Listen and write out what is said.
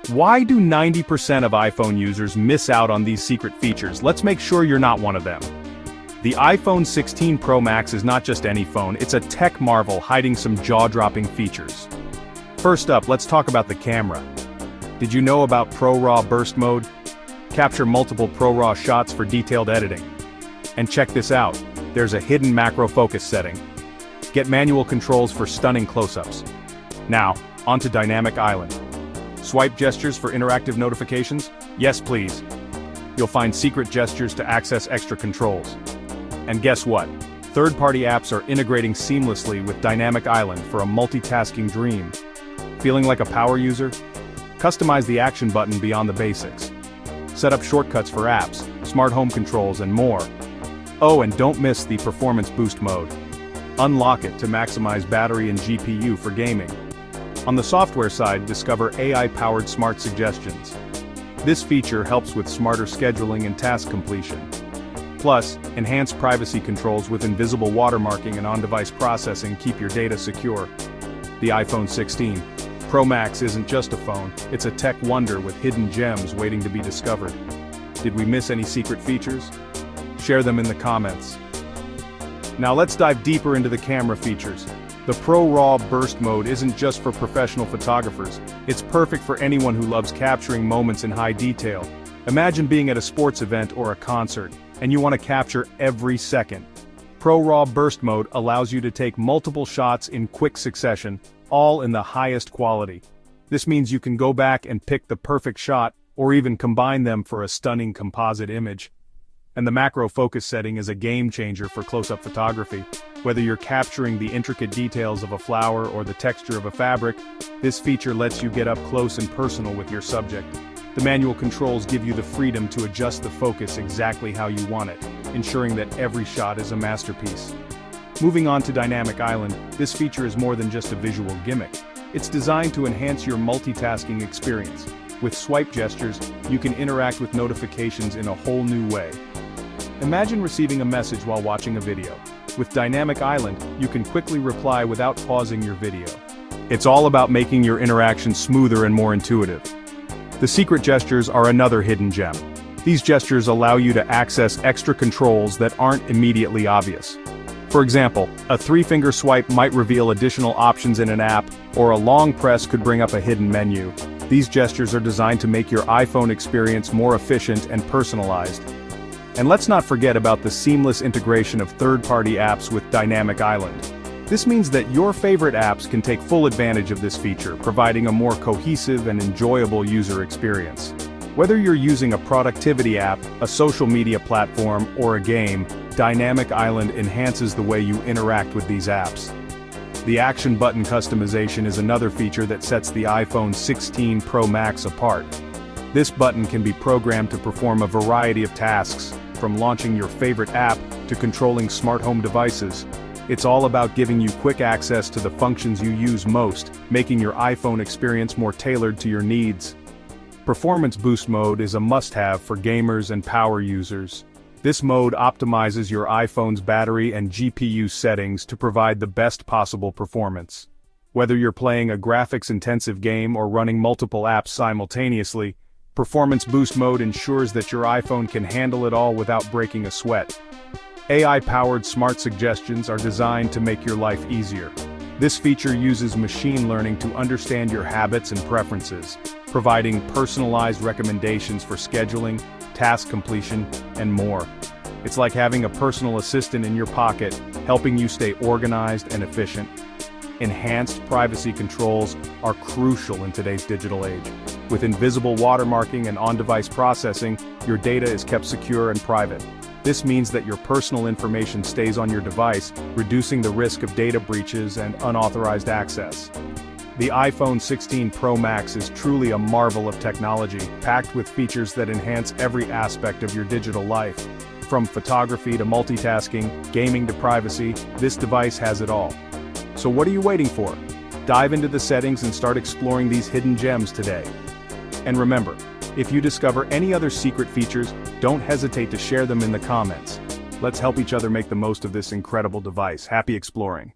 Why do 90% of iPhone users miss out on these secret features? Let's make sure you're not one of them. The iPhone 16 Pro Max is not just any phone, it's a tech marvel hiding some jaw-dropping features. First up, let's talk about the camera. Did you know about ProRAW burst mode? Capture multiple ProRAW shots for detailed editing. And check this out, there's a hidden macro focus setting. Get manual controls for stunning close-ups. Now, onto Dynamic Island. Swipe gestures for interactive notifications? Yes, please. You'll find secret gestures to access extra controls. And guess what? Third-party apps are integrating seamlessly with Dynamic Island for a multitasking dream. Feeling like a power user? Customize the action button beyond the basics. Set up shortcuts for apps, smart home controls, and more. Oh, and don't miss the performance boost mode. Unlock it to maximize battery and GPU for gaming. On the software side, discover AI-powered smart suggestions. This feature helps with smarter scheduling and task completion. Plus, enhanced privacy controls with invisible watermarking and on-device processing keep your data secure. The iPhone 16 Pro Max isn't just a phone, it's a tech wonder with hidden gems waiting to be discovered. Did we miss any secret features? Share them in the comments. Now let's dive deeper into the camera features. The ProRAW burst mode isn't just for professional photographers, it's perfect for anyone who loves capturing moments in high detail. Imagine being at a sports event or a concert, and you want to capture every second. ProRAW burst mode allows you to take multiple shots in quick succession, all in the highest quality. This means you can go back and pick the perfect shot, or even combine them for a stunning composite image. And the macro focus setting is a game changer for close-up photography. Whether you're capturing the intricate details of a flower or the texture of a fabric, this feature lets you get up close and personal with your subject. The manual controls give you the freedom to adjust the focus exactly how you want it, ensuring that every shot is a masterpiece. Moving on to Dynamic Island, this feature is more than just a visual gimmick. It's designed to enhance your multitasking experience. With swipe gestures, you can interact with notifications in a whole new way. Imagine receiving a message while watching a video. With Dynamic Island, you can quickly reply without pausing your video. It's all about making your interaction smoother and more intuitive. The secret gestures are another hidden gem. These gestures allow you to access extra controls that aren't immediately obvious. For example, a three-finger swipe might reveal additional options in an app, or a long press could bring up a hidden menu. These gestures are designed to make your iPhone experience more efficient and personalized. And let's not forget about the seamless integration of third-party apps with Dynamic Island. This means that your favorite apps can take full advantage of this feature, providing a more cohesive and enjoyable user experience. Whether you're using a productivity app, a social media platform, or a game, Dynamic Island enhances the way you interact with these apps. The action button customization is another feature that sets the iPhone 16 Pro Max apart. This button can be programmed to perform a variety of tasks, from launching your favorite app to controlling smart home devices. It's all about giving you quick access to the functions you use most, making your iPhone experience more tailored to your needs. Performance Boost mode is a must-have for gamers and power users. This mode optimizes your iPhone's battery and GPU settings to provide the best possible performance. Whether you're playing a graphics-intensive game or running multiple apps simultaneously, Performance Boost mode ensures that your iPhone can handle it all without breaking a sweat. AI-powered smart suggestions are designed to make your life easier. This feature uses machine learning to understand your habits and preferences, providing personalized recommendations for scheduling, task completion, and more. It's like having a personal assistant in your pocket, helping you stay organized and efficient. Enhanced privacy controls are crucial in today's digital age. With invisible watermarking and on-device processing, your data is kept secure and private. This means that your personal information stays on your device, reducing the risk of data breaches and unauthorized access. The iPhone 16 Pro Max is truly a marvel of technology, packed with features that enhance every aspect of your digital life. From photography to multitasking, gaming to privacy, this device has it all. So what are you waiting for? Dive into the settings and start exploring these hidden gems today. And remember, if you discover any other secret features, don't hesitate to share them in the comments. Let's help each other make the most of this incredible device. Happy exploring!